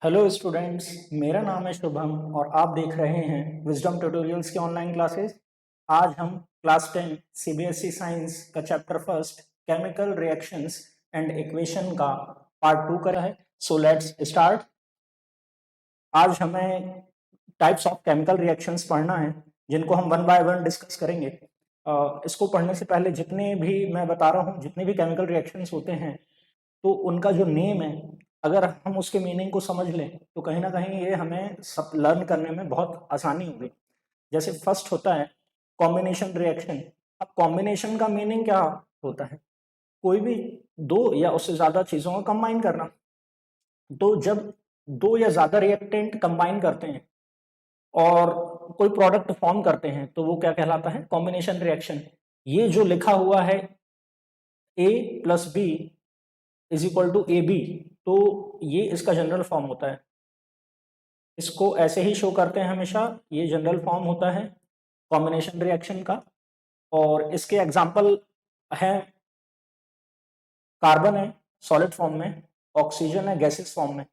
Hello students, मेरा नाम है शुभम और आप देख रहे हैं विजडम ट्यूटोरियल्स की ऑनलाइन क्लासेस। आज हम क्लास 10 सीबीएसई साइंस का chapter first chemical reactions and equation का पार्ट 2 कर रहा है। So let's start. आज हमें टाइप्स ऑफ केमिकल रिएक्शंस पढ़ना है जिनको हम वन बाय वन डिस्कस करेंगे। इसको पढ़ने से पहले जितने भी मैं बता रहा हूँ, जितने भी केमिकल रिएक्शंस होते हैं तो उनका जो नेम है, अगर हम उसके मीनिंग को समझ लें तो कहीं ना कहीं ये हमें सब लर्न करने में बहुत आसानी होगी। जैसे फर्स्ट होता है कॉम्बिनेशन रिएक्शन। अब कॉम्बिनेशन का मीनिंग क्या होता है? कोई भी दो या उससे ज्यादा चीजों को कंबाइन करना। तो जब दो या ज्यादा रिएक्टेंट कंबाइन करते हैं और कोई प्रोडक्ट फॉर्म करते हैं तो वो क्या कहलाता है? Combination reaction. ये जो लिखा हुआ है A plus B is equal to A B, तो ये इसका जनरल फॉर्म होता है। इसको ऐसे ही शो करते हैं हमेशा, ये जनरल फॉर्म होता है कॉम्बिनेशन रिएक्शन का। और इसके एग्जांपल है, कार्बन है सॉलिड फॉर्म में, ऑक्सीजन है गैसियस फॉर्म में।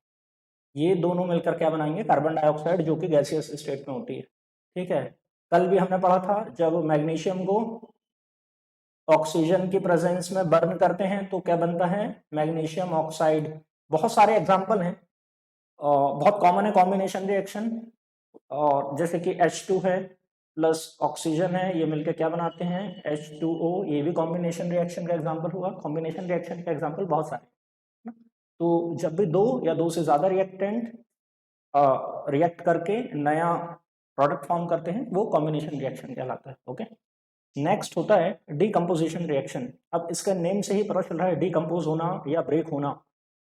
ये दोनों मिलकर क्या बनाएंगे? कार्बन डाइऑक्साइड, जो कि गैसियस स्टेट में होती है। ठीक है, कल भी हमने पढ़ा था जब मैग्नीशियम को ऑक्सीजन की प्रेजेंस में बर्न करते हैं तो क्या बनता है? Magnesium oxide. बहुत सारे एग्जाम्पल हैं, बहुत कॉमन है कॉम्बिनेशन रिएक्शन। और जैसे कि H2 है प्लस ऑक्सीजन है, ये मिलकर क्या बनाते हैं? H2O। ये भी कॉम्बिनेशन रिएक्शन का एग्जांपल हुआ। कॉम्बिनेशन रिएक्शन का एग्जांपल बहुत सारे हैं। तो जब भी दो या दो से ज्यादा रिएक्टेंट रिएक्ट करके नया प्रोडक्ट फॉर्म करते हैं वो कॉम्बिनेशन रिएक्शन कहलाता है। ओके, नेक्स्ट होता है डीकम्पोजिशन रिएक्शन। अब इसका नेम से ही पता चल रहा है डीकम्पोज होना या ब्रेक होना।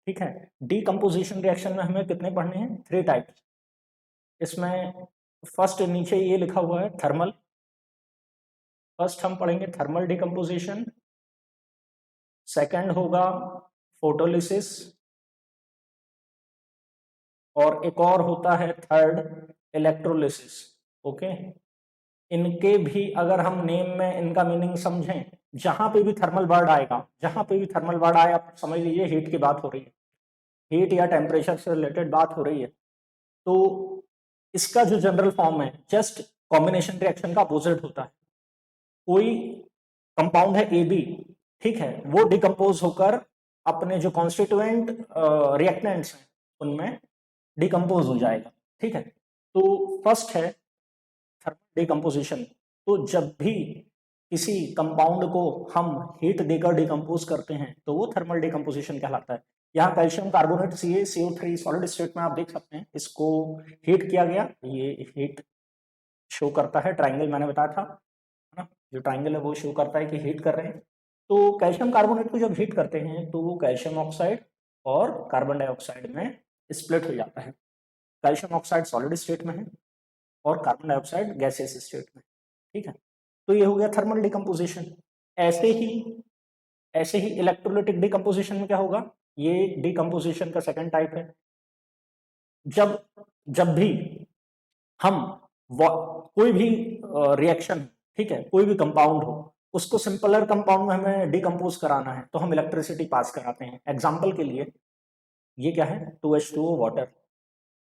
ठीक है, डीकम्पोजिशन रिएक्शन में हमें कितने पढ़ने हैं? 3 टाइप्स। इसमें फर्स्ट नीचे ये लिखा हुआ है थर्मल। फर्स्ट हम पढ़ेंगे थर्मल डिकम्पोजिशन। सेकंड होगा फोटोलिसिस, और एक और होता है थर्ड इलेक्ट्रोलिसिस। ओके, इनके भी अगर हम नेम में इनका मीनिंग समझें, जहां पे भी थर्मल वर्ड आएगा, जहां पे भी थर्मल वर्ड आए, आप समझ लीजिए हीट की बात हो रही है, हीट या टेम्परेचर से रिलेटेड बात हो रही है। तो इसका जो जनरल फॉर्म है जस्ट कॉम्बिनेशन रिएक्शन का अपोजिट होता है। कोई कंपाउंड है ए बी, ठीक है, वो डिकम्पोज होकर अपने जो कॉन्स्टिट्यूएंट रिएक्टेंट्स हैं उनमें डिकम्पोज हो जाएगा। ठीक है, तो फर्स्ट है थर्मल डिकम्पोजिशन। तो जब भी किसी कंपाउंड को हम हीट देकर डिकम्पोज करते हैं तो वो थर्मल डिकम्पोजिशन कहलाता है। यहाँ calcium carbonate CaCO3 solid state में आप देख सकते हैं, इसको हीट किया गया। ये हीट शो करता है, ट्राइंगल मैंने बताया था ना, जो ट्राइंगल है वो शो करता है कि हीट कर रहे हैं। तो कैल्शियम कार्बोनेट को जब हीट करते हैं तो वो कैल्शियम ऑक्साइड और कार्बन डाइऑक्साइड में स्प्लिट हो जाता है। कैल्शियम ऑक्साइड सॉलिड स्टेट में है और कार्बन डाइऑक्साइड गैसियस स्टेट में। ठीक है, तो ये हो गया थर्मल डिकम्पोजिशन। ऐसे ही इलेक्ट्रोलिटिक डिकम्पोजिशन में क्या होगा? ये डिकम्पोजिशन का सेकंड टाइप है। जब जब भी हम कोई भी रिएक्शन, ठीक है, कोई भी कंपाउंड हो, उसको सिंपलर कंपाउंड में हमें डिकम्पोज कराना है तो हम इलेक्ट्रिसिटी पास कराते हैं। एग्जाम्पल के लिए ये क्या है? 2H2O water.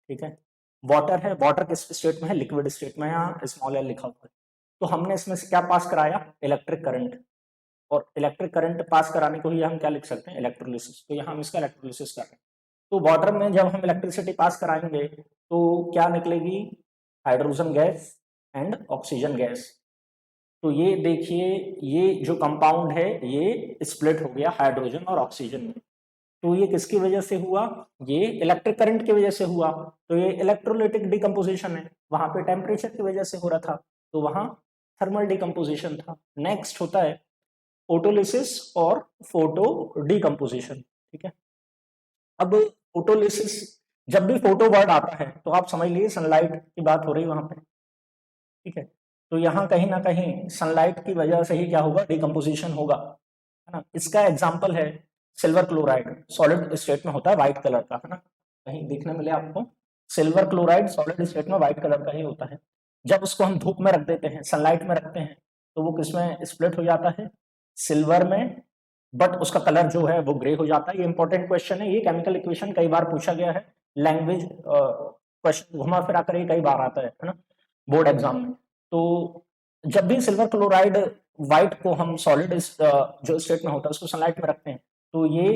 ठीक है, वाटर है, वाटर किस स्टेट में है? लिक्विड स्टेट में। यहाँ स्मॉल एल लिखा हुआ है। तो हमने इसमें से क्या पास कराया? Electric current. और इलेक्ट्रिक करंट पास कराने को ही हम क्या लिख सकते हैं? इलेक्ट्रोलिसिस। तो यहाँ हम इसका इलेक्ट्रोलिसिस कर रहे हैं। तो वाटर में जब हम इलेक्ट्रिसिटी पास कराएंगे तो क्या निकलेगी? Hydrogen gas and oxygen gas. तो ये देखिए, ये जो कंपाउंड है ये स्प्लिट हो गया हाइड्रोजन और ऑक्सीजन में। तो ये किसकी वजह से हुआ? ये इलेक्ट्रिक करंट की वजह से हुआ। तो ये इलेक्ट्रोलिटिक डिकम्पोजिशन है। वहां पे टेम्परेचर की वजह से हो रहा था तो वहां थर्मल डिकम्पोजिशन था। नेक्स्ट होता है फोटोलिसिस और फोटो डिकम्पोजिशन। ठीक है, अब फोटोलिसिस, जब भी फोटो वर्ड आता है तो आप समझ लीजिए सनलाइट की बात हो रही है वहां पे। ठीक है, तो यहाँ कहीं ना कहीं सनलाइट की वजह से ही क्या होगा? डिकम्पोजिशन होगा, है ना। इसका एग्जाम्पल है सिल्वर क्लोराइड। सॉलिड स्टेट में होता है, व्हाइट कलर का, है ना। कहीं देखने मिले आपको? सिल्वर क्लोराइड सॉलिड स्टेट में व्हाइट कलर का ही होता है। जब उसको हम धूप में रख देते हैं, सनलाइट में रखते हैं, तो वो किसमें स्प्लिट हो जाता है? सिल्वर में। बट उसका कलर जो है वो ग्रे हो जाता है। ये इंपॉर्टेंट क्वेश्चन है, ये केमिकल इक्वेशन कई बार पूछा गया है। लैंग्वेज क्वेश्चन घुमा फिरा कर कई बार आता है ना बोर्ड एग्जाम में। तो जब भी सिल्वर क्लोराइड व्हाइट को हम सॉलिड जो स्टेट में होता है उसको सनलाइट में रखते हैं तो ये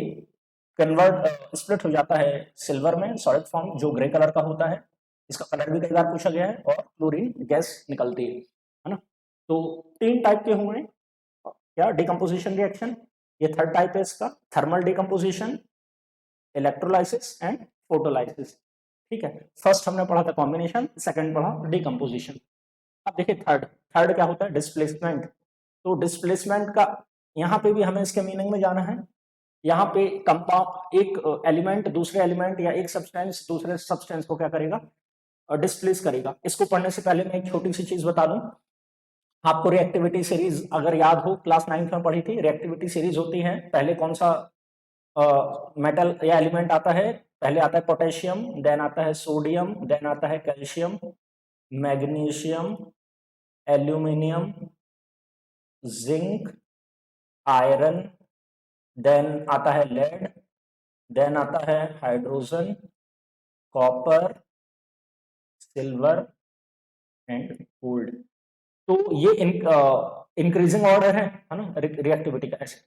कन्वर्ट स्प्लिट हो जाता है सिल्वर में सॉलिड फॉर्म जो ग्रे कलर का होता है। इसका कलर भी कई बार पूछा गया है और क्लोरीन गैस निकलती है ना। तो 3 टाइप के हुए क्या डिकम्पोजिशन रिएक्शन। ये थर्ड टाइप है इसका, thermal decomposition, electrolysis and photolysis. ठीक है, फर्स्ट हमने पढ़ा था कॉम्बिनेशन, सेकंड पढ़ा डिकम्पोजिशन। अब देखिए थर्ड क्या होता है, डिस्प्लेसमेंट। तो डिस्प्लेसमेंट का यहाँ पे भी हमें इसके मीनिंग में जाना है। यहाँ पे कंपाउंड एक एलिमेंट दूसरे एलिमेंट या एक सब्सटेंस दूसरे सब्सटेंस को क्या करेगा, डिस्प्लेस करेगा। इसको पढ़ने से पहले मैं एक छोटी सी चीज बता दूं, आपको रिएक्टिविटी सीरीज अगर याद हो क्लास 9th में पढ़ी थी। रिएक्टिविटी सीरीज होती है, पहले कौन सा मेटल या एलिमेंट आता है, पहले आता है पोटेशियम, देन आता है सोडियम, देन आता है calcium, magnesium, aluminium, zinc, iron, then आता है लेड, देन आता है hydrogen, copper, silver and gold. तो ये इंक्रीजिंग ऑर्डर है ना रिएक्टिविटी का ऐसे।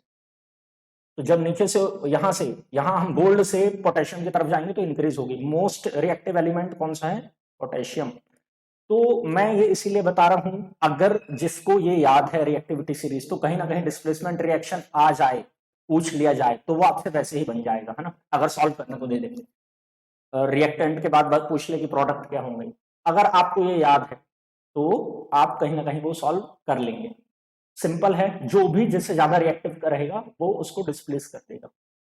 तो जब नीचे से यहां हम गोल्ड से पोटेशियम की तरफ जाएंगे तो इंक्रीज होगी। मोस्ट रिएक्टिव एलिमेंट कौन सा है, पोटेशियम। तो मैं ये इसीलिए बता रहा हूं, अगर जिसको ये याद है रिएक्टिविटी सीरीज तो कहीं ना कहीं डिस्प्लेसमेंट रिएक्शन आ जाए, पूछ लिया जाए तो वो आपसे वैसे ही बन जाएगा है ना, अगर सॉल्व करने को दे देंगे। रिएक्टेंट के बाद पूछ ले कि प्रोडक्ट क्या होंगे, अगर आपको ये याद है तो आप कहीं ना कहीं वो सॉल्व कर लेंगे। सिंपल है, जो भी जिससे ज्यादा रिएक्टिव रहेगा वो उसको डिस्प्लेस कर देगा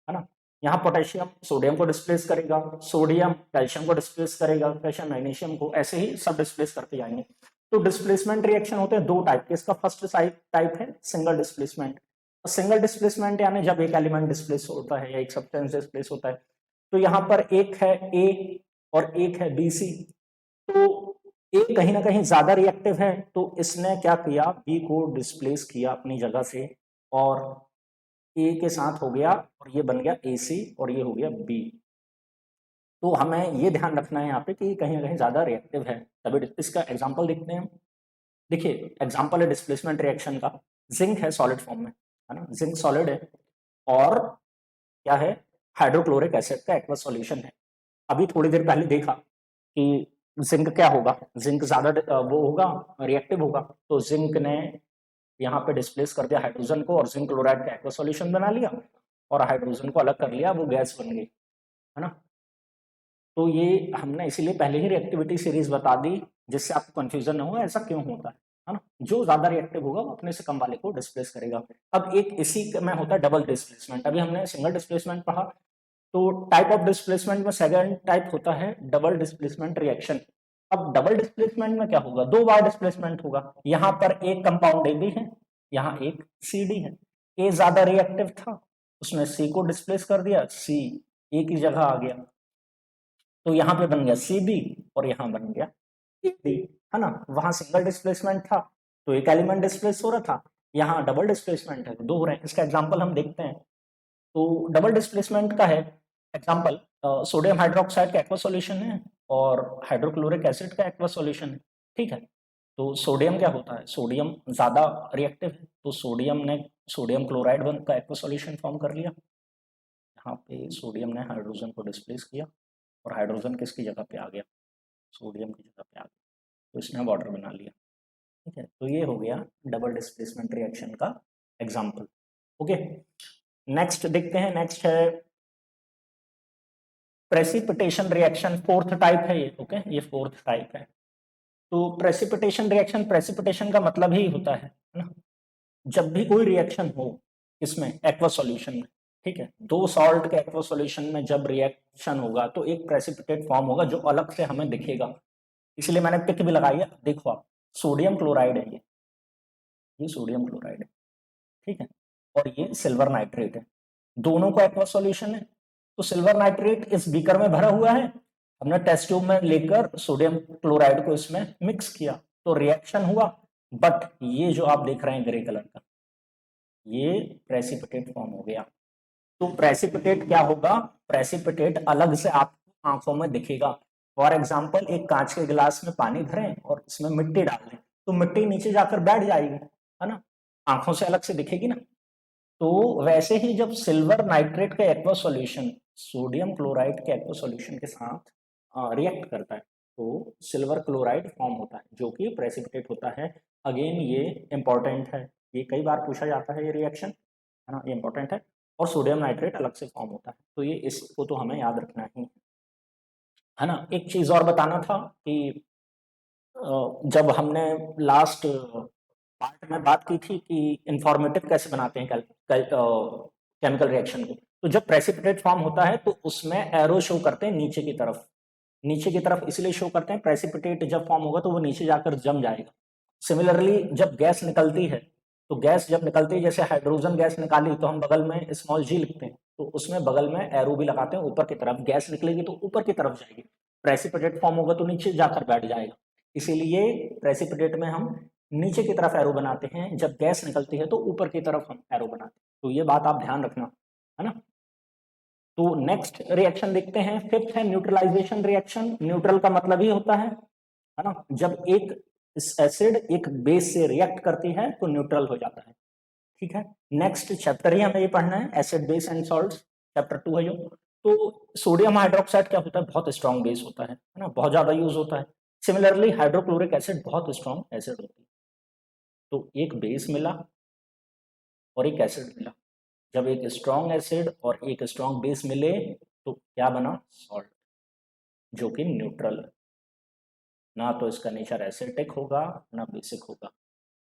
है ना। यहाँ पोटेशियम सोडियम को डिस्प्लेस करेगा, सोडियम कैल्शियम को डिस्प्लेस करेगा, कैल्शियम मैग्नीशियम को, ऐसे ही सब डिस्प्लेस करते जाएंगे। तो डिस्प्लेसमेंट रिएक्शन होते हैं 2 टाइप के। इसका फर्स्ट टाइप है सिंगल डिस्प्लेसमेंट। सिंगल डिस्प्लेसमेंट यानी जब एक एलिमेंट डिस्प्लेस होता है या एक सब्सटेंस डिस्प्लेस होता है। तो यहाँ पर एक है ए और एक है बी सी। तो ए कहीं ना कहीं ज्यादा रिएक्टिव है तो इसने क्या किया, बी को डिस्प्लेस किया अपनी जगह से और ए के साथ हो गया और ये बन गया ए सी और ये हो गया बी। तो हमें ये ध्यान रखना है यहाँ पे कि कहीं ना कहीं ज्यादा रिएक्टिव है। तभी इसका एग्जांपल देखते हैं हम। देखिए एग्जांपल है डिस्प्लेसमेंट रिएक्शन का, जिंक है सॉलिड फॉर्म में है ना, जिंक सॉलिड है और क्या है, हाइड्रोक्लोरिक एसिड का एक्वस सॉल्यूशन है। अभी थोड़ी देर पहले देखा कि जिंक क्या होगा, जिंक ज्यादा वो होगा, रिएक्टिव होगा। तो जिंक ने यहाँ पे डिस्प्लेस कर दिया हाइड्रोजन को और जिंक क्लोराइड का एक्वस सॉल्यूशन बना लिया और हाइड्रोजन को अलग कर लिया, वो गैस बन गई है ना। तो ये हमने इसीलिए पहले ही रिएक्टिविटी सीरीज बता दी जिससे आपको कंफ्यूजन ना हो ऐसा क्यों होता है ना। जो ज्यादा रिएक्टिव होगा वो अपने से कम वाले को डिस्प्लेस करेगा। अब एक इसी में होता है डबल डिस्प्लेसमेंट। अभी हमने सिंगल डिस्प्लेसमेंट पढ़ा, तो टाइप ऑफ डिस्प्लेसमेंट में सेकंड टाइप होता है डबल डिस्प्लेसमेंट रिएक्शन। अब डबल डिस्प्लेसमेंट में क्या होगा, 2 बार डिस्प्लेसमेंट होगा। यहाँ पर एक कंपाउंड ए बी है, यहाँ एक सी डी है। ए ज्यादा रिएक्टिव था, उसने सी को डिस्प्लेस कर दिया, सी ए की जगह आ गया, तो यहाँ पे बन गया सी बी और यहाँ बन गया ए डी है ना। वहां सिंगल डिस्प्लेसमेंट था तो एक एलिमेंट डिस्प्लेस हो रहा था, यहाँ डबल डिस्प्लेसमेंट है तो 2 हो रहे हैं। इसका एग्जाम्पल हम देखते हैं। तो डबल डिस्प्लेसमेंट का है एग्जाम्पल, सोडियम हाइड्रोक्साइड का एक्वस सॉल्यूशन है और हाइड्रोक्लोरिक एसिड का एक्वस सॉल्यूशन है। ठीक है, तो सोडियम क्या होता है, सोडियम ज्यादा रिएक्टिव है तो सोडियम ने सोडियम क्लोराइड का एक्वस सॉल्यूशन फॉर्म कर लिया। यहाँ पे सोडियम ने हाइड्रोजन को डिस्प्लेस किया और हाइड्रोजन किसकी जगह पे आ गया, सोडियम की जगह पे आ गया, तो इसने वाटर बना लिया। ठीक है, तो ये हो गया डबल डिस्प्लेसमेंट रिएक्शन का एग्जाम्पल। ओके, नेक्स्ट देखते हैं। नेक्स्ट है प्रेसिपिटेशन रिएक्शन, 4th टाइप है ये। ओके, ये 4th टाइप है। तो प्रेसिपिटेशन रिएक्शन, प्रेसिपिटेशन का मतलब ही होता है ना, जब भी कोई रिएक्शन हो इसमें एक्वस सॉल्यूशन में, ठीक है, 2 सॉल्ट के एक्वस सॉल्यूशन में जब रिएक्शन होगा तो एक प्रेसिपिटेट फॉर्म होगा जो अलग से हमें दिखेगा। इसलिए मैंने पिक भी लगाई है, देखो आप, सोडियम क्लोराइड है ये सोडियम क्लोराइड है, ठीक है, और ये सिल्वर नाइट्रेट है। दोनों का एक्वस सॉल्यूशन है। तो सिल्वर नाइट्रेट इस बीकर में भरा हुआ है, हमने टेस्ट ट्यूब में लेकर सोडियम क्लोराइड को इसमें मिक्स किया तो रिएक्शन हुआ। बट ये जो आप देख रहे हैं ग्रे कलर का, ये प्रेसिपिटेट फॉर्म हो गया। तो प्रेसिपिटेट क्या होगा, प्रेसिपिटेट अलग से आपको आंखों में दिखेगा। फॉर एग्जाम्पल एक कांच के गिलास में पानी भरें और इसमें मिट्टी डाल दें, तो मिट्टी नीचे जाकर बैठ जाएगी, है ना, आंखों से अलग से दिखेगी ना। तो वैसे ही जब सिल्वर नाइट्रेट का एक्वा सॉल्यूशन सोडियम क्लोराइड के एक्वा सॉल्यूशन के साथ रिएक्ट करता है, तो सिल्वर क्लोराइड फॉर्म होता है जो कि प्रेसिपिटेट होता है। अगेन ये इंपॉर्टेंट है, ये कई बार पूछा जाता है ये रिएक्शन, है ना, ये इंपॉर्टेंट है। और सोडियम नाइट्रेट अलग से फॉर्म होता है, तो ये इसको तो हमें याद रखना ही है ना। एक चीज और बताना था कि जब हमने लास्ट पार्ट में बात की थी कि इंफॉर्मेटिव कैसे बनाते हैं केमिकल रिएक्शन को, तो जब प्रेसिपिटेट फॉर्म होता है तो उसमें एरो शो करते हैं नीचे की तरफ, नीचे की तरफ इसलिए शो करते हैं, प्रेसिपिटेट जब फॉर्म होगा तो वो नीचे जाकर जम जाएगा। सिमिलरली जब गैस निकलती है, तो गैस जब निकलती है, जैसे हाइड्रोजन गैस निकाली तो हम बगल में स्मॉल जी लिखते हैं, तो उसमें बगल में एरो भी लगाते हैं ऊपर की तरफ, गैस निकलेगी तो ऊपर की तरफ जाएगी, प्रेसिपिटेट फॉर्म होगा तो नीचे जाकर बैठ जाएगा। इसीलिए प्रेसिपिटेट में हम नीचे की तरफ एरो बनाते हैं, जब गैस निकलती है तो ऊपर की तरफ हम एरो बनाते हैं, तो ये बात आप ध्यान रखना, है ना। तो नेक्स्ट रिएक्शन देखते हैं, फिफ्थ है न्यूट्रलाइजेशन रिएक्शन। न्यूट्रल का मतलब ही होता है ना, जब एक एसिड एक बेस से रिएक्ट करती है तो न्यूट्रल हो जाता है, ठीक है। नेक्स्ट चैप्टर ही हमें ये पढ़ना है, acid base and salts, chapter 2 है जो। तो सोडियम हाइड्रोक्साइड क्या होता है, बहुत स्ट्रॉन्ग बेस होता है ना, बहुत ज्यादा यूज होता है। सिमिलरली हाइड्रोक्लोरिक एसिड बहुत स्ट्रॉन्ग एसिड होती है। तो एक बेस मिला और एक एसिड मिला, जब एक स्ट्रॉन्ग एसिड और एक स्ट्रॉन्ग बेस मिले तो क्या बना, सॉल्ट, जो कि न्यूट्रल है, ना तो इसका नेचर एसिडिक होगा ना बेसिक होगा।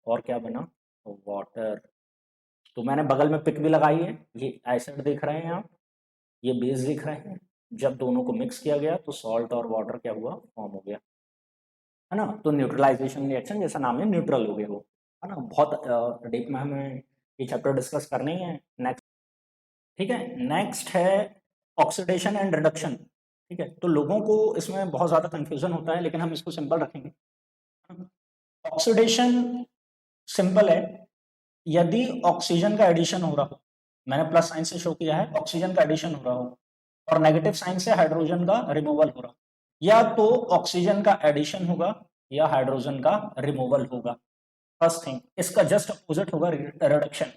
और क्या बना, वाटर। तो मैंने बगल में पिक भी लगाई है, ये एसिड देख रहे हैं आप, ये बेस दिख रहे हैं, जब दोनों को मिक्स किया गया तो सॉल्ट और वाटर क्या हुआ, फॉर्म हो गया, है ना। तो न्यूट्रलाइजेशन रिएक्शन जैसा नाम है, न्यूट्रल हो गया वो, है ना। बहुत डीप में हमें ये चैप्टर डिस्कस करने ही है। नेक्स्ट, ठीक है, नेक्स्ट है ऑक्सीडेशन एंड रिडक्शन, ठीक है। तो लोगों को इसमें बहुत ज़्यादा कंफ्यूजन होता है, लेकिन हम इसको सिंपल रखेंगे। ऑक्सीडेशन सिंपल है, यदि ऑक्सीजन का एडिशन हो रहा हो, मैंने प्लस साइन से शो किया है, ऑक्सीजन का एडिशन हो रहा हो और नेगेटिव साइन से हाइड्रोजन का रिमूवल हो रहा हो, या तो ऑक्सीजन का एडिशन होगा या हाइड्रोजन का रिमूवल होगा। फर्स्ट थिंग, इसका जस्ट अपोजिट होगा रिडक्शन,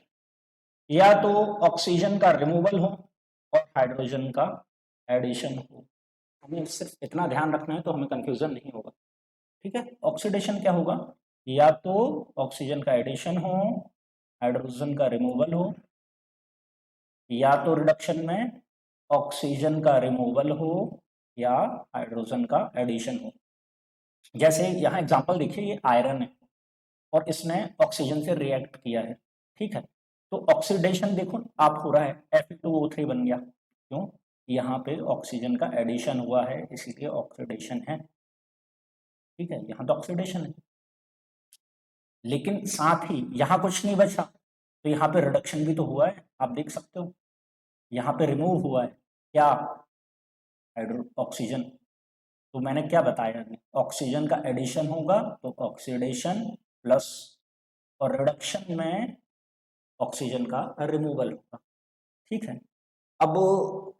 या तो ऑक्सीजन का रिमूवल हो और हाइड्रोजन का एडिशन हो। हमें सिर्फ इतना ध्यान रखना है तो हमें कंफ्यूजन नहीं होगा, ठीक है। ऑक्सीडेशन क्या होगा, या तो ऑक्सीजन का एडिशन हो, हाइड्रोजन का रिमूवल हो, या तो रिडक्शन में ऑक्सीजन का रिमूवल हो या हाइड्रोजन का एडिशन हो। जैसे यहाँ एग्जांपल देखिए, ये आयरन है और इसने ऑक्सीजन से रिएक्ट किया है, ठीक है। तो ऑक्सीडेशन देखो आप हो रहा है, Fe2O3 बन गया, क्यों, यहाँ पे ऑक्सीजन का एडिशन हुआ है इसीलिए ऑक्सीडेशन है, ठीक है, यहाँ तो ऑक्सीडेशन है। लेकिन साथ ही यहाँ कुछ नहीं बचा, तो यहाँ पे रिडक्शन भी तो हुआ है, आप देख सकते हो, यहाँ पे रिमूव हुआ है क्या, ऑक्सीजन। तो मैंने क्या बताया अभी, ऑक्सीजन का एडिशन होगा तो ऑक्सीडेशन प्लस, और रिडक्शन में ऑक्सीजन का रिमूवल होगा, ठीक है। अब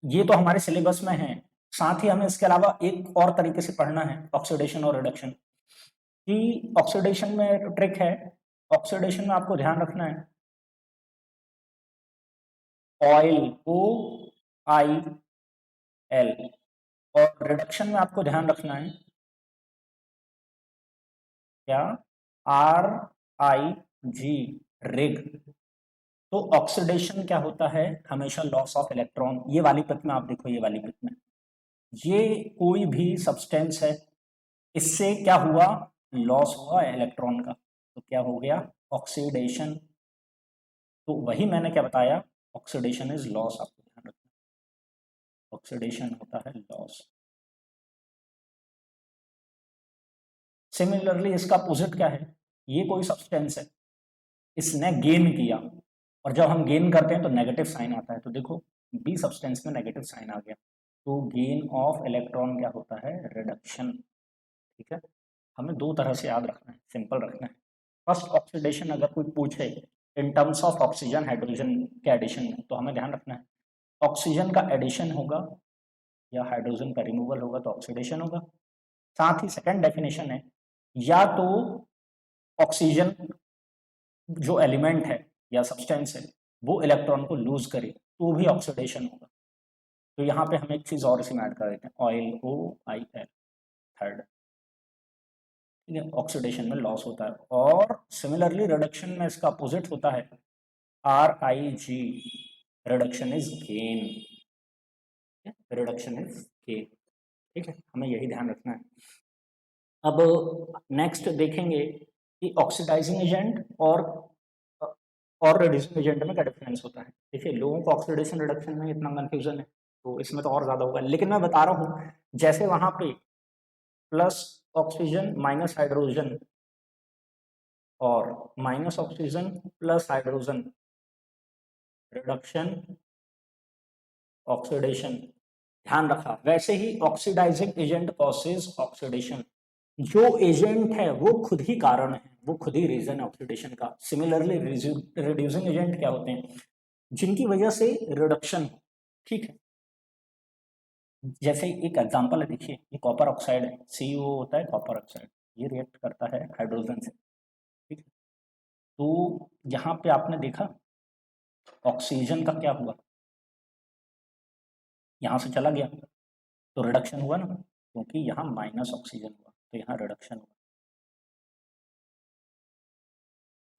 ये तो हमारे सिलेबस में है, साथ ही हमें इसके अलावा एक और तरीके से पढ़ना है ऑक्सीडेशन और रिडक्शन, कि ऑक्सीडेशन में ट्रिक है, ऑक्सीडेशन में आपको ध्यान रखना है ऑयल, OIL, और रिडक्शन में आपको ध्यान रखना है क्या, RIG, रिग। तो ऑक्सीडेशन क्या होता है, हमेशा लॉस ऑफ इलेक्ट्रॉन। ये वाली पिक में आप देखो, ये वाली पिक में ये कोई भी सब्सटेंस है, इससे क्या हुआ, लॉस हुआ इलेक्ट्रॉन का, तो क्या हो गया, ऑक्सीडेशन। तो वही मैंने क्या बताया, ऑक्सीडेशन इज लॉस, आपको ध्यान रखना, ऑक्सीडेशन होता है लॉस। सिमिलरली इसका अपोजिट क्या है, ये कोई सब्सटेंस है, इसने गेन किया, और जब हम गेन करते हैं तो नेगेटिव साइन आता है, तो देखो बी सब्सटेंस में नेगेटिव साइन आ गया, तो गेन ऑफ इलेक्ट्रॉन क्या होता है, रिडक्शन, ठीक है। हमें दो तरह से याद रखना है, सिंपल रखना है। फर्स्ट ऑक्सीडेशन अगर कोई पूछे in terms of oxygen hydrogen के एडिशन में, तो हमें ध्यान रखना है ऑक्सीजन का एडिशन होगा या हाइड्रोजन का रिमूवल होगा तो ऑक्सीडेशन होगा। साथ ही सेकंड डेफिनेशन है, या तो ऑक्सीजन जो एलिमेंट है या सब्सटेंस है वो इलेक्ट्रॉन को लूज करे तो भी ऑक्सीडेशन होगा। तो यहाँ पे हम एक चीज और इसमें ऐड कर देते हैं, ऑयल, OIL, थर्ड, ठीक है, ऑक्सीडेशन में लॉस होता है। और सिमिलरली रिडक्शन में इसका अपोजिट होता है, RIG, reduction is gain, reduction is gain, ठीक है, हमें यही ध्यान रखना है। अब नेक्स्ट देखेंगे कि ऑक्सीडाइजिंग एजेंट और रिड्यूसिंग एजेंट में क्या डिफरेंस होता है। देखिए, लोगों को ऑक्सीडेशन रिडक्शन में इतना कंफ्यूजन है, तो इसमें तो और ज़्यादा होगा, लेकिन मैं बता रहा हूँ जैसे वहाँ पे प्लस ऑक्सीजन माइनस हाइड्रोजन और minus oxygen plus hydrogen, reduction, oxidation, ध्यान रखा। वैसे ही ऑक्सीडाइजिंग एजेंट कॉसेज ऑक्सीडेशन, जो एजेंट है वो खुद ही कारण है, वो खुद ही रीजन है ऑक्सीडेशन का। सिमिलरली रिड्यूसिंग एजेंट क्या होते हैं, जिनकी वजह से रिडक्शन हो, ठीक है। जैसे एक एग्जांपल है, देखिए ये कॉपर ऑक्साइड है, CuO होता है कॉपर ऑक्साइड, ये रिएक्ट करता है हाइड्रोजन से, ठीक है। तो यहाँ पे आपने देखा ऑक्सीजन का क्या हुआ, यहाँ से चला गया तो रिडक्शन हुआ ना, क्योंकि यहाँ माइनस ऑक्सीजन हुआ तो यहाँ रिडक्शन हुआ।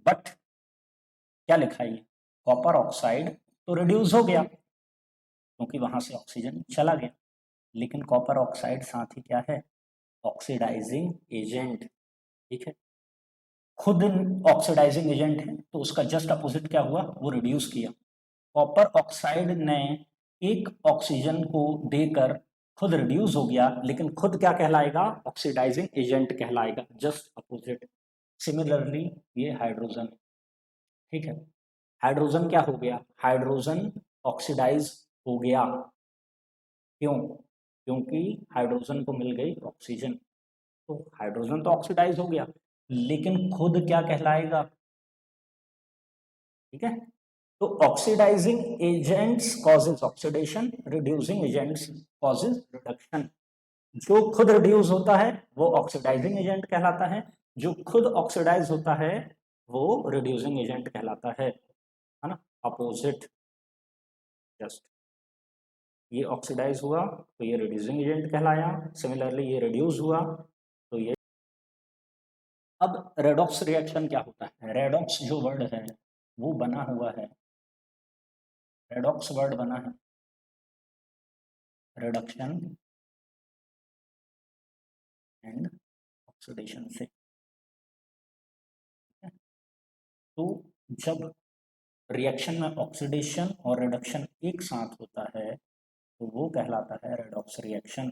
बट क्या लिखा है, ये कॉपर ऑक्साइड तो रिड्यूस हो गया क्योंकि वहां से ऑक्सीजन चला गया, लेकिन कॉपर ऑक्साइड साथ ही क्या है, ऑक्सीडाइजिंग एजेंट, ठीक है। खुद ऑक्सीडाइजिंग एजेंट है तो उसका जस्ट अपोजिट क्या हुआ, वो रिड्यूस किया। कॉपर ऑक्साइड ने एक ऑक्सीजन को देकर खुद रिड्यूस हो गया, लेकिन खुद क्या कहलाएगा, ऑक्सीडाइजिंग एजेंट कहलाएगा, जस्ट अपोजिट। सिमिलरली ये हाइड्रोजन, ठीक है, हाइड्रोजन क्या हो गया, हाइड्रोजन ऑक्सीडाइज हो गया, क्यों, क्योंकि हाइड्रोजन को मिल गई ऑक्सीजन, तो हाइड्रोजन तो ऑक्सीडाइज हो गया, लेकिन खुद क्या कहलाएगा, ठीक है। तो oxidising agents causes oxidation, reducing agents causes reduction. जो खुद रिड्यूस होता है वो ऑक्सीडाइजिंग एजेंट कहलाता है, जो खुद ऑक्सीडाइज होता है वो रिड्यूसिंग एजेंट कहलाता है ना, अपोजिट। जस्ट ये ऑक्सीडाइज हुआ तो ये रिड्यूसिंग एजेंट कहलाया, सिमिलरली ये रिड्यूस हुआ तो ये। अब रेडॉक्स रिएक्शन क्या होता है, रेडॉक्स जो वर्ड है वो बना हुआ है, रेडॉक्स वर्ड बना है रिडक्शन एंड ऑक्सीडेशन से, तो जब रिएक्शन में ऑक्सीडेशन और रिडक्शन एक साथ होता है तो वो कहलाता है रेडॉक्स रिएक्शन।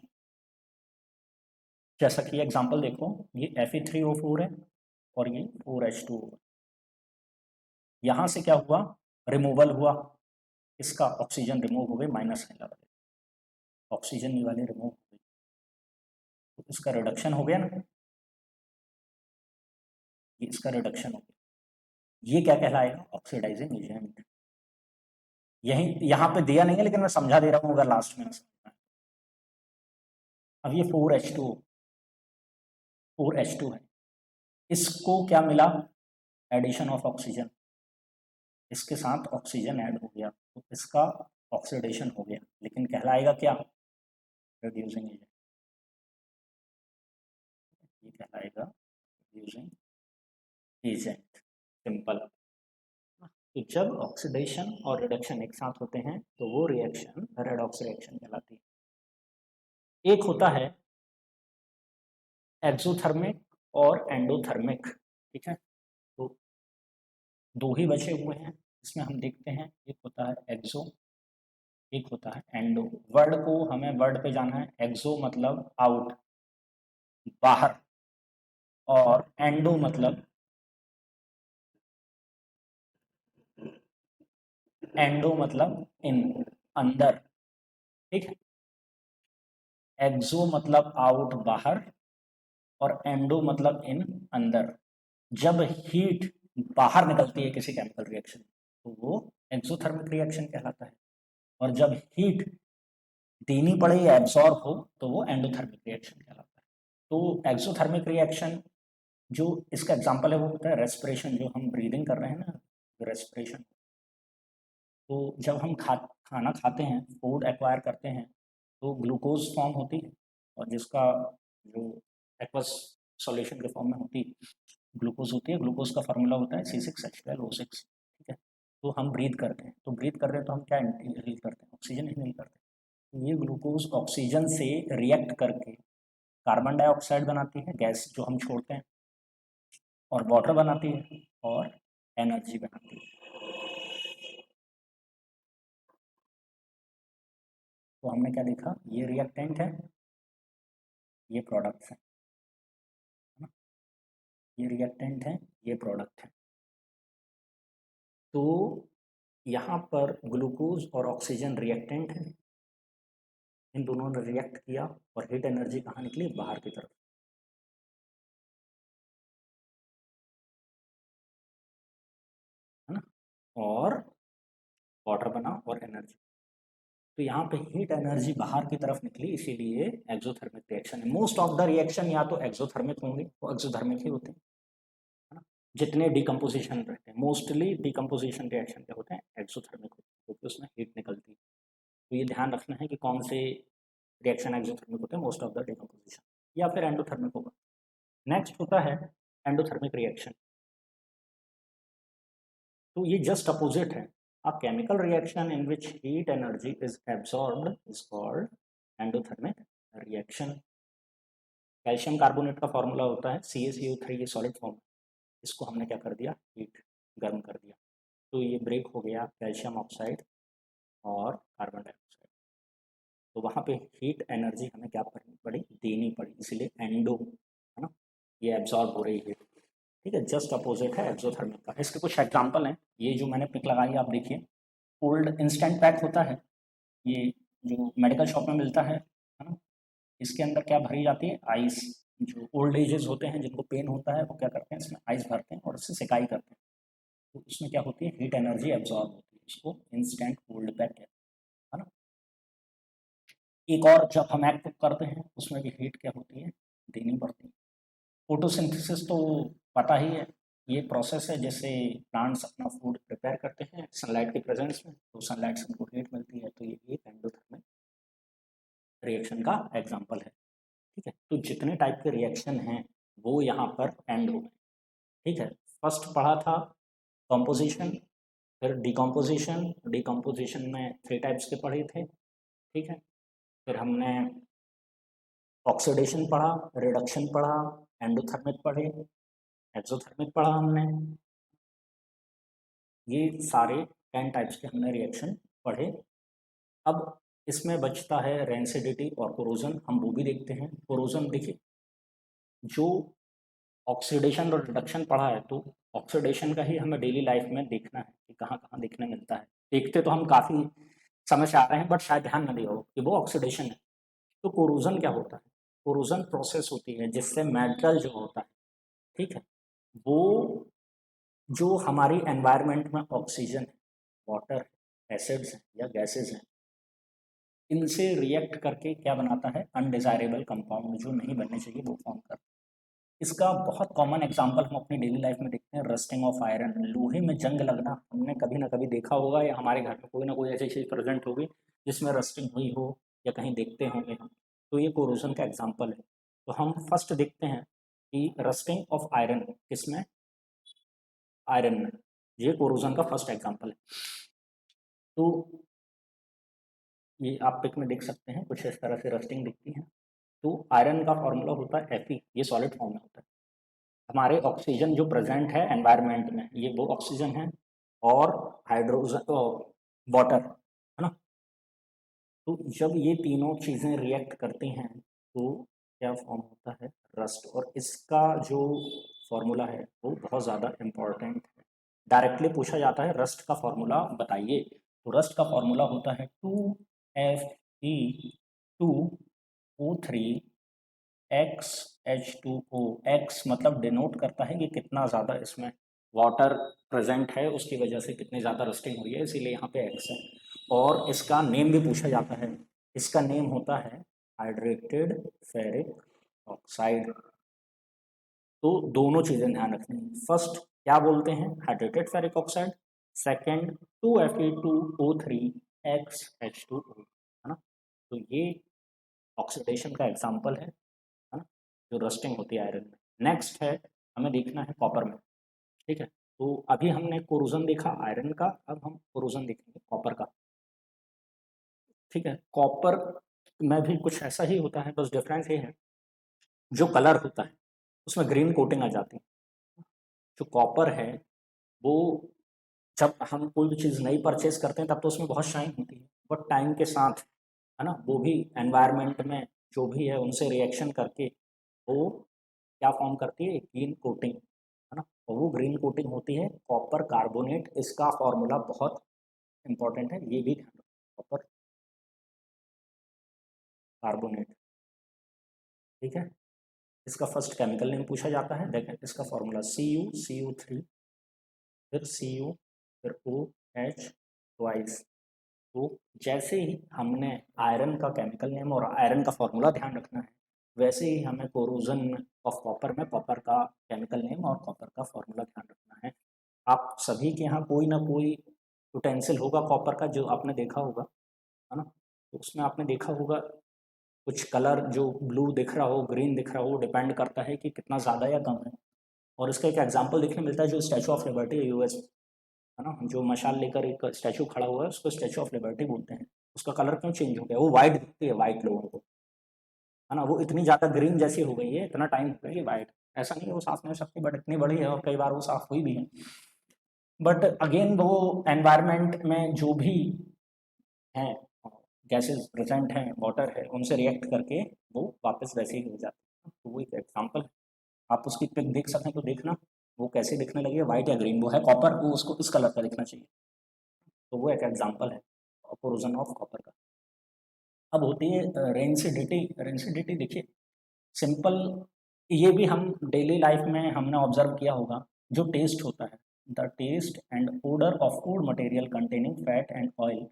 जैसा कि एग्जांपल देखो, ये Fe3O4 है और ये 4H2O, यहाँ से क्या हुआ, रिमूवल हुआ, इसका ऑक्सीजन रिमूव हो गई, माइनस साइन लगा, ऑक्सीजन ये वाले रिमूव हो गई, तो इसका रिडक्शन हो गया ना, ये इसका रिडक्शन हो गया, ये क्या कहलाएगा, ऑक्सीडाइजिंग एजेंट। यही यहाँ पे दिया नहीं है लेकिन मैं समझा दे रहा हूँ, अगर लास्ट में समझना है। अब ये 4H2 है, इसको क्या मिला, एडिशन ऑफ ऑक्सीजन, इसके साथ ऑक्सीजन ऐड हो गया तो इसका ऑक्सीडेशन हो गया, लेकिन कहलाएगा क्या, रिड्यूसिंग एजेंट, ये कहलाएगा रिड्यूसिंग एजेंट, सिंपल। तो जब ऑक्सीडेशन और रिडक्शन एक साथ होते हैं तो वो रिएक्शन रेडॉक्स रिएक्शन कहलाती है। एक होता है एक्सोथर्मिक और एंडोथर्मिक, ठीक है, तो दो ही बचे हुए हैं, इसमें हम देखते हैं, एक होता है एक्सो, एक होता है एंडो। वर्ड को हमें वर्ड पे जाना है, एक्सो मतलब आउट, बाहर, और एंडो मतलब इन, अंदर, ठीक है। एक्सो मतलब आउट, बाहर, और एंडो मतलब इन, अंदर। जब हीट बाहर निकलती है किसी केमिकल रिएक्शन तो वो एक्सोथर्मिक रिएक्शन कहलाता है, और जब हीट देनी पड़े या एब्सॉर्ब हो तो वो एंडोथर्मिक रिएक्शन कहलाता है। तो एक्सोथर्मिक रिएक्शन जो इसका एग्जांपल है वो होता है रेस्पिरेशन, जो हम ब्रीदिंग कर रहे हैं ना, रेस्पिरेशन। तो जब हम खाना खाते हैं, फूड एक्वायर करते हैं, तो ग्लूकोज फॉर्म होती है, और जिसका जो एक्वस सॉल्यूशन के फॉर्म में होती है ग्लूकोज होती है। ग्लूकोज का फार्मूला होता है C6H12O6, ठीक है। तो हम ब्रीथ करते हैं, तो ब्रीथ कर रहे हैं तो हम क्या इनहेल करते हैं, ऑक्सीजन इनहेल करते हैं। तो ये ग्लूकोज ऑक्सीजन से रिएक्ट करके कार्बन डाइऑक्साइड बनाती है, गैस जो हम छोड़ते हैं, और वाटर बनाती है, और एनर्जी बनाती है। तो हमने क्या देखा, ये रिएक्टेंट है, ये प्रोडक्ट है ना, ये रिएक्टेंट है, ये प्रोडक्ट है। तो यहाँ पर ग्लूकोज और ऑक्सीजन रिएक्टेंट है, इन दोनों ने रिएक्ट किया और हीट एनर्जी कहाँ निकली, बाहर की तरफ, है ना, और वाटर बना और एनर्जी। तो यहाँ पे हीट एनर्जी बाहर की तरफ निकली, इसीलिए एक्सोथर्मिक रिएक्शन है। मोस्ट ऑफ द रिएक्शन या तो एक्सोथर्मिक होंगे, तो एक्सोथर्मिक ही होते हैं, है ना। जितने डिकम्पोजिशन रहते हैं, मोस्टली डिकम्पोजिशन रिएक्शन क्या होते हैं, एक्सोथर्मिक होते हैं, क्योंकि उसमें हीट निकलती है। तो ये ध्यान रखना है कि कौन से रिएक्शन एक्सोथर्मिक होते हैं, मोस्ट ऑफ द डिकम्पोजिशन, या फिर एंडोथर्मिक होगा। नेक्स्ट होता है एंडोथर्मिक रिएक्शन। तो ये जस्ट अपोजिट है। A chemical reaction in which heat energy is absorbed is called endothermic reaction. Calcium carbonate का फॉर्मूला होता है CaCO3, ये सॉलिड फॉर्म। इसको हमने क्या कर दिया, हीट, गर्म कर दिया, तो ये ब्रेक हो गया कैल्शियम ऑक्साइड और कार्बन डाइऑक्साइड। तो वहाँ पे हीट एनर्जी हमें क्या करनी पड़ी, देनी पड़ी, इसलिए एंडो, है ना, ये एब्जॉर्ब हो रही है, ठीक है। जस्ट अपोजिट है एक्सोथर्मिक का। इसके कुछ एग्जाम्पल हैं, ये जो मैंने पिक लगाई आप देखिए। कोल्ड इंस्टेंट पैक होता है, ये जो मेडिकल शॉप में मिलता है ना, इसके अंदर क्या भरी जाती है, आइस। जो ओल्ड एजेस होते हैं, जिनको पेन होता है, वो क्या करते हैं, इसमें आइस भरते हैं और उससे सिकाई करते हैं। तो उसमें क्या होती है, हीट एनर्जी एब्जॉर्ब होती है, उसको इंस्टेंट कोल्ड पैक कहते हैं, है ना। एक और, जब हम एग कुक करते हैं, उसमें भी हीट क्या होती है, देनी पड़ती है। फोटोसिंथेसिस तो पता ही है, ये प्रोसेस है जिससे प्लांट्स अपना फूड प्रिपेयर करते हैं सनलाइट के प्रेजेंस में, तो सनलाइट से उनको हीट मिलती है, तो ये एक एंडोथर्मिक रिएक्शन का एग्जांपल है, ठीक है। तो जितने टाइप के रिएक्शन हैं वो यहाँ पर एंड हो गए, ठीक है। फर्स्ट पढ़ा था कॉम्पोजिशन, फिर डिकम्पोजिशन, डिकम्पोजिशन में 3 टाइप्स के पढ़े थे, ठीक है। फिर हमने ऑक्सीडेशन पढ़ा, रिडक्शन पढ़ा, एंडोथर्मिक पढ़े, एक्सोथर्मिक पढ़ा हमने। ये सारे 10 टाइप्स के हमने रिएक्शन पढ़े। अब इसमें बचता है रेंसिडिटी और कोरोजन, हम वो भी देखते हैं। कोरोजन देखिए, जो ऑक्सीडेशन और रिडक्शन पढ़ा है, तो ऑक्सीडेशन का ही हमें डेली लाइफ में देखना है कि कहाँ कहाँ देखने मिलता है। देखते तो हम काफ़ी समय से आ रहे हैं, बट शायद ध्यान न दिया हो कि वो ऑक्सीडेशन है। तो कोरोजन क्या होता है, कोरोजन प्रोसेस होती है जिससे मेटल जो होता है, ठीक है, वो जो हमारी एनवायरनमेंट में ऑक्सीजन है, वाटर, एसिड्स हैं या गैसेज हैं, इनसे रिएक्ट करके क्या बनाता है, अनडिजायरेबल कंपाउंड, जो नहीं बनने चाहिए वो फॉर्म करता है। इसका बहुत कॉमन एग्जांपल हम अपनी डेली लाइफ में देखते हैं, रस्टिंग ऑफ आयरन, लोहे में जंग लगना। हमने कभी ना कभी देखा होगा, या हमारे घर में कोई ना कोई ऐसी चीज़ प्रेजेंट होगी जिसमें रस्टिंग हुई हो, या कहीं देखते होंगे हम। तो ये कोरोजन का एग्जाम्पल है। तो हम फर्स्ट देखते हैं कि रस्टिंग ऑफ आयरन किसमें, आयरन में, ये कोरोजन का फर्स्ट एग्जाम्पल है। तो ये आप पिक में देख सकते हैं, कुछ इस तरह से रस्टिंग दिखती है। तो आयरन का फॉर्मूला होता है Fe, ये सॉलिड फॉर्म में होता है। हमारे ऑक्सीजन जो प्रेजेंट है एनवायरनमेंट में, ये वो ऑक्सीजन है, और हाइड्रोजन, वाटर, है ना। तो जब ये तीनों चीज़ें रिएक्ट करती हैं तो क्या फॉर्म होता है, रस्ट। और इसका जो फॉर्मूला है वो बहुत ज़्यादा इम्पॉर्टेंट है। डायरेक्टली पूछा जाता है रस्ट का फॉर्मूला बताइए, तो रस्ट का फॉर्मूला होता है 2Fe2O3 XH2O। एक्स मतलब डिनोट करता है कि कितना ज़्यादा इसमें वाटर प्रेजेंट है, उसकी वजह से कितनी ज़्यादा रस्टिंग हुई है, इसीलिए यहाँ पे एक्स है। और इसका नेम भी पूछा जाता है, इसका नेम होता है हाइड्रेटेड फेरिक ऑक्साइड। तो दोनों चीज़ें ध्यान रखनी है। फर्स्ट क्या बोलते हैं, hydrated ferric oxide. Second 2Fe2O3XH2O, है ना। तो ये ऑक्सीडेशन का एग्जाम्पल है ना, जो रस्टिंग होती है आयरन में। नेक्स्ट है हमें देखना है कॉपर में, ठीक है। तो अभी हमने कोरोजन देखा आयरन का, अब हम कोरोजन देखेंगे कॉपर का, ठीक है। कॉपर में भी कुछ ऐसा ही होता है, बस डिफरेंस ये है जो कलर होता है उसमें ग्रीन कोटिंग आ जाती है। जो कॉपर है वो जब हम कोई भी चीज़ नई परचेज करते हैं तब तो उसमें बहुत शाइन होती है, बट टाइम के साथ, है ना, वो भी एनवायरनमेंट में जो भी है उनसे रिएक्शन करके वो क्या फॉर्म करती है, ग्रीन कोटिंग, है ना। और वो ग्रीन कोटिंग होती है कॉपर कार्बोनेट। इसका फॉर्मूला बहुत इंपॉर्टेंट है, ये भी ध्यान रखो, कॉपर कार्बोनेट, ठीक है। इसका फर्स्ट केमिकल नेम पूछा जाता है, देखें इसका फॉर्मूला CuCO3, फिर Cu, फिर OH ट्वाइस। तो जैसे ही हमने आयरन का केमिकल नेम और आयरन का फॉर्मूला ध्यान रखना है, वैसे ही हमें कोरोजन ऑफ कॉपर में कॉपर का केमिकल नेम और कॉपर का फॉर्मूला ध्यान रखना है। आप सभी के यहाँ कोई ना कोई यूटेंसिल होगा कॉपर का जो आपने देखा होगा, है ना। तो उसमें आपने देखा होगा कुछ कलर जो ब्लू दिख रहा हो, ग्रीन दिख रहा हो, डिपेंड करता है कि कितना ज़्यादा या कम है। और इसका एक एग्जाम्पल देखने मिलता है जो स्टैचू ऑफ लिबर्टी है यूएस, है ना, जो मशाल लेकर एक स्टैचू खड़ा हुआ है उसको स्टैचू ऑफ लिबर्टी बोलते हैं। उसका कलर क्यों चेंज हो गया, वो वाइट दिखती है वाइट लोगों को, है ना, वो इतनी ज़्यादा ग्रीन जैसी हो गई है, इतना टाइम हो गया कि वाइट। ऐसा नहीं है वो साफ नहीं हो सकती, बट इतनी बड़ी है और कई बार वो साफ हुई भी है। बट अगेन वो एनवायरनमेंट में जो भी हैं गैसेस प्रेजेंट हैं, वाटर है, उनसे रिएक्ट करके वो वापस वैसे ही हो जाते हैं। तो वो एक एग्जाम्पल है, आप उसकी पिक देख सकें तो देखना वो कैसे दिखने लगी है, वाइट या ग्रीन। वो है कॉपर, वो उसको इस कलर का दिखना चाहिए। तो वो एक एग्जाम्पल है कोरोजन ऑफ कॉपर का। अब होती है रेंसिडिटी। रेंसिडिटी देखिए सिंपल, ये भी हम डेली लाइफ में हमने ऑब्जर्व किया होगा। जो टेस्ट होता है, the test and odour of food material containing fat and oil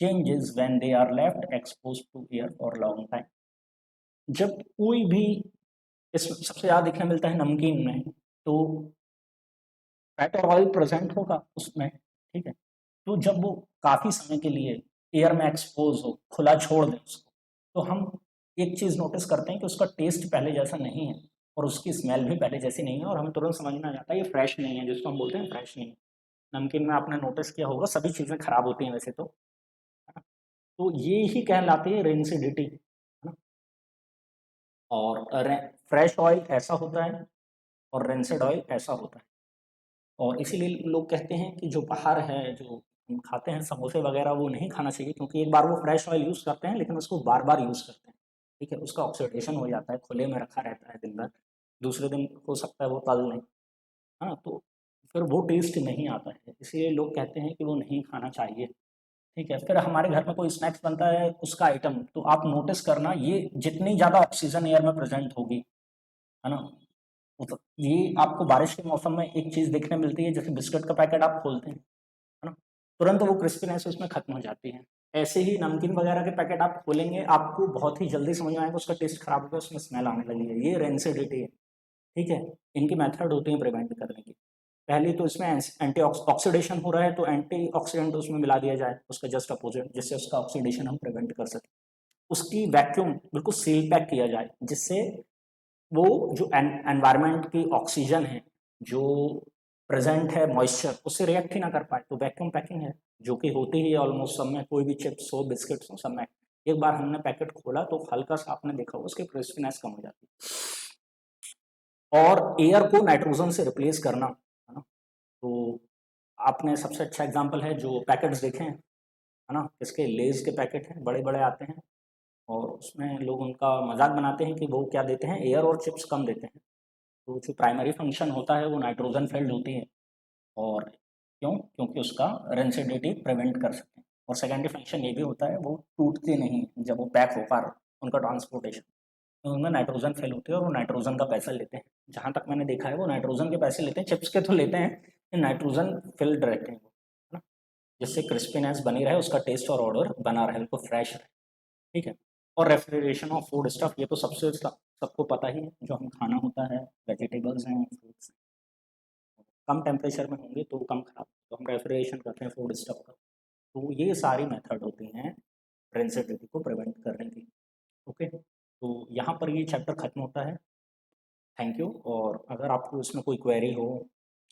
changes when they are left expose to air for long time. जब कोई भी, इस सबसे ज़्यादा देखने मिलता है नमकीन में, तो फैट और ऑयल प्रेजेंट होगा उसमें, ठीक है। तो जब वो काफ़ी समय के लिए एयर में एक्सपोज हो, खुला छोड़ दें उसको, तो हम एक चीज़ नोटिस करते हैं कि उसका टेस्ट पहले जैसा नहीं है और उसकी स्मेल भी पहले जैसी नहीं है, और हमें तुरंत समझ में आ जाता है ये फ्रेश नहीं है, जिसको हम बोलते हैं फ्रेश नहीं है। नमकीन में आपने नोटिस किया होगा सभी चीज़ें खराब होती हैं वैसे तो, है ना? तो ये ही कहलाती है रेंसिडिटी, है ना। और फ्रेश ऑयल ऐसा होता है और रेंसिड ऑयल ऐसा होता है। और इसीलिए लोग कहते हैं कि जो बाहर है, जो हम खाते हैं समोसे वगैरह, वो नहीं खाना चाहिए, क्योंकि एक बार वो फ्रेश ऑयल यूज़ करते हैं लेकिन उसको बार बार यूज़ करते हैं, ठीक है। उसका ऑक्सीडेशन हो जाता है, खुले में रखा रहता है दिन भर, दूसरे दिन हो सकता है वो तल लें, हाँ, तो फिर वो टेस्ट नहीं आता है, इसलिए लोग कहते हैं कि वो नहीं खाना चाहिए, ठीक है। फिर हमारे घर में कोई स्नैक्स बनता है उसका आइटम, तो आप नोटिस करना ये जितनी ज़्यादा ऑक्सीजन एयर में प्रेजेंट होगी, है ना, मतलब ये आपको बारिश के मौसम में एक चीज़ देखने मिलती है, जैसे बिस्किट का पैकेट आप खोलते हैं, है ना, तुरंत वो क्रिस्पीनेस उसमें खत्म हो जाती है। ऐसे ही नमकीन वगैरह के पैकेट आप खोलेंगे, आपको बहुत ही जल्दी समझ में आएगा उसका टेस्ट खराब हो गया, उसमें स्मेल आने लगी है, ये रेंसिडिटी है, ठीक है। इनकी मेथड होती है प्रिवेंट करने की। पहली तो इसमें एंटी ऑक्सीडेशन हो रहा है तो एंटी ऑक्सीडेंट उसमें मिला दिया जाए, उसका जस्ट अपोजिट, जिससे उसका ऑक्सीडेशन हम प्रिवेंट कर सकें। उसकी वैक्यूम बिल्कुल सील पैक किया जाए, जिससे वो जो एनवायरनमेंट की ऑक्सीजन है, जो प्रेजेंट है मॉइस्चर, उससे रिएक्ट ही ना कर पाए, तो वैक्यूम पैकिंग है, जो कि होती ही है ऑलमोस्ट सब में, कोई भी चिप्स हो, बिस्किट्स हो, सब में। एक बार हमने पैकेट खोला तो हल्का सा आपने देखा होगा उसकी क्रिस्पीनेस कम हो जाती है। और एयर को नाइट्रोजन से रिप्लेस करना, है ना, तो आपने सबसे अच्छा एग्जांपल है जो पैकेट्स देखे हैं, है ना, इसके लेज के पैकेट हैं, बड़े बड़े आते हैं, और उसमें लोग उनका मजाक बनाते हैं कि वो क्या देते हैं, एयर और चिप्स कम देते हैं। तो जो प्राइमरी फंक्शन होता है वो नाइट्रोजन फिल्ड होती है, और क्यों, क्योंकि उसका रेंसिडिटी प्रिवेंट कर सकते हैं। और सेकेंडरी फंक्शन ये भी होता है वो टूटते नहीं जब वो पैक होकर उनका ट्रांसपोर्टेशन, तो उनमें नाइट्रोजन फिल होती है और वो नाइट्रोजन का पैसा लेते हैं। जहाँ तक मैंने देखा है वो नाइट्रोजन के पैसे लेते हैं, चिप्स के तो लेते हैं, नाइट्रोजन फिल्ड रहते हैं वो, है ना, जिससे क्रिस्पीनेस बनी रहे, उसका टेस्ट और ऑर्डर बना रहे, बिल्कुल फ्रेश रहे। ठीक है। और रेफ्रिजरेशन ऑफ फूड स्टफ, ये तो सबको पता ही है, जो हम खाना होता है, वेजिटेबल्स हैं, फ्रूट्स कम टेम्परेचर में होंगे तो कम खराब, तो हम रेफ्रिजरेशन करते हैं फूड स्टफ का। तो ये सारी मेथड होती हैं रेंसिडिटी को प्रिवेंट करने की। ओके, तो यहाँ पर ये चैप्टर खत्म होता है। Thank you. और अगर आपको इसमें कोई क्वेरी हो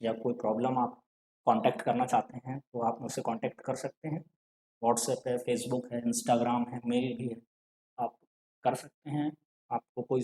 या कोई प्रॉब्लम आप कांटेक्ट करना चाहते हैं तो आप मुझसे कांटेक्ट कर सकते हैं। व्हाट्सएप है, फेसबुक है, इंस्टाग्राम है, मेल भी है, आप कर सकते हैं। आपको कोई